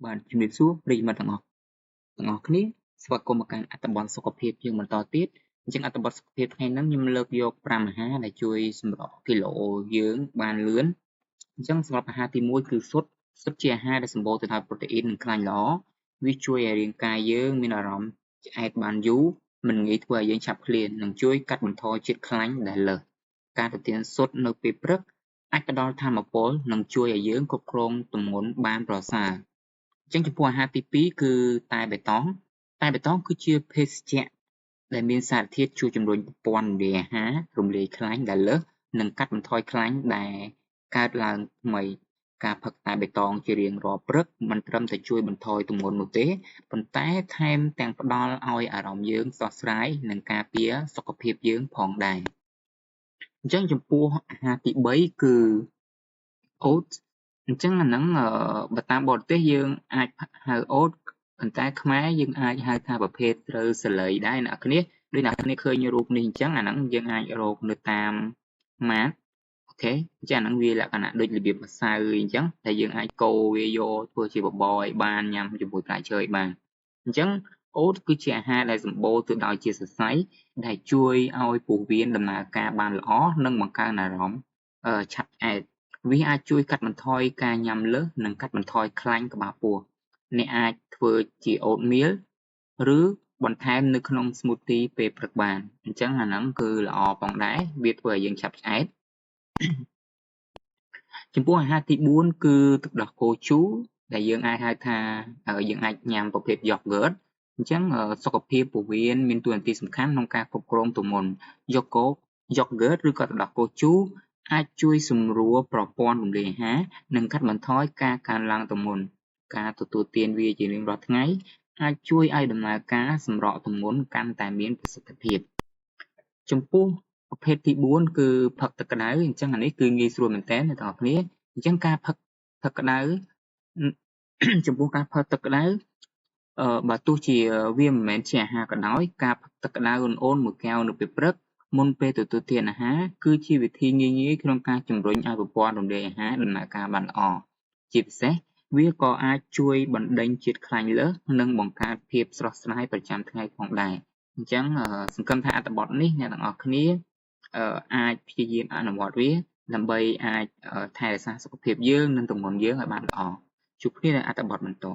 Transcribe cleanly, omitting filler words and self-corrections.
Bạnជំរាបសួរប្រិយមិត្តទាំងអស់គ្នាស្វាគមន៍មកកាន់អត្ថបទសុខភាពយើងបន្តទៀតអញ្ចឹងអត្ថបទសុខភាពថ្ងៃនេះខ្ញុំលើកយក5អាហារដែលជួយសម្រកគីឡូយើងបានលឿនអញ្ចឹងសម្រាប់អាហារទី1គឺស៊ុតជាអាហារដែលសម្បូរទៅដោយប្រូតេអ៊ីននិងខ្លាញ់ល្អវាជួយឲ្យរាងកាយយើងមានអារម្មណ៍ឆ្អែតបានយូរមិនងាយធ្វើឲ្យយើងឆាប់ឃ្លាននិងជួយកាត់បន្ថយជាតិខ្លាញ់ដែលលើសការទទួលស៊ុតនៅពេលព្រឹកអាចផ្ដល់ថាមពលនិងជួយឲ្យយើងគ្រប់គ្រងទម្ងន់បានប្រសើរអញ្ចឹងចំពោះអាហារទី2គឺតែបៃតងគឺជាភេសជ្ជៈដែលមានសារធាតុជួយជំរុញប្រព័ន្ធរំលាយអាហាររំលាយខ្លាញ់ដែលលើសនិងកាត់បន្ថយខ្លាញ់ដែលកើតឡើងថ្មីការផឹកតែបៃតងជារៀងរាល់ព្រឹកមិនត្រឹមតែជួយបន្ថយទម្ងន់នោះទេប៉ុន្តែថែមទាំងផ្ដល់ឲ្យអារម្មណ៍យើងស្រស់ស្រាយនិងការពារសុខភាពយើងផងដែរអញ្ចឹងចំពោះអាហារទី3គឺ oats អញ្ចឹងអាហ្នឹងបើតាមបរទេសយើងអាចហៅ oats ប៉ុន្តែខ្មែរយើងអាចហៅថាប្រភេទស្រូវសាលីដែរអ្នកគ្នាដូចអ្នកគ្នាឃើញរូបនេះអញ្ចឹងអាហ្នឹងយើងអាចរកនៅតាមម៉ាតអូខេអញ្ចឹងអាហ្នឹងវាលក្ខណៈដូចរបៀបម្សៅអញ្ចឹងតែយើងអាចកូរវាយកធ្វើជាបបរឲ្យបានញ៉ាំជាមួយផ្លែឈើឲ្យបានអញ្ចឹង oats គឺជាអាហារដែលសម្បូរទៅដោយជាតិសរសៃដែលជួយឲ្យពោះវៀនដំណើរការបានល្អនិងបង្កើនអារម្មណ៍ឆាប់ឆ្អែតវាអាចជួយកាត់បន្ថយការញ៉ាំលើសនិងកាត់បន្ថយខ្លាញ់ក្បាលពោះអ្នកអាចធ្វើជា oatmeal ឬបន្ថែមនៅក្នុង smoothie ពេលព្រឹកបានអញ្ចឹងអាហ្នឹងគឺល្អផងដែរវាធ្វើឲ្យយើងឆាប់ឆ្អែតចំពោះអាហារទី4គឺទឹកដោះគោជូរដែលយើងអាចហៅថាយើងអាចញ៉ាំប្រភេទ yogurt អញ្ចឹងសុខភាពពោះវៀនមានតួនាទីសំខាន់ក្នុងការគ្រប់គ្រងទម្ងន់ yogurt ឬក៏ទឹកដោះគោជូរអាចជួយសម្រួលប្រព័ន្ធរំលាយអាហារនិងកាត់បន្ថយការកើនឡើងទម្ងន់ការទទួលទានវាជារៀងរាល់ថ្ងៃអាចជួយឲ្យដំណើរការសម្រកទម្ងន់កាន់តែមានប្រសិទ្ធភាពចំពោះប្រភេទទី4គឺផឹកទឹកក្តៅអញ្ចឹងអានេះគឺងាយស្រួលមែនទែនអ្នកទាំងអស់គ្នាអញ្ចឹងការផឹកទឹកក្តៅចំពោះការផឹកទឹកក្តៅបើទោះជាវាមិនមែនជាអាហារក៏ដោយការផឹកទឹកក្តៅអូនៗមួយកែវនៅពេលព្រឹកមុនពេលទទួលទានអាហារគឺជាវិធីងាយៗក្នុងការជំរុញឲ្យប្រព័ន្ធរំលាយអាហារដំណើរការបានល្អជាពិសេសវាក៏អាចជួយបណ្ដេញជាតិខ្លាញ់លើសនិងបង្កើតភាពស្រស់ស្រាយប្រចាំថ្ងៃផងដែរអញ្ចឹងសង្ឃឹមថាអត្ថបទនេះអ្នកទាំងអស់គ្នាអាចព្យាយាមអនុវត្តវាដើម្បីអាចថែរក្សាសុខភាពយើងនិងទម្ងន់យើងឲ្យបានល្អជួបគ្នានៅអត្ថបទបន្ត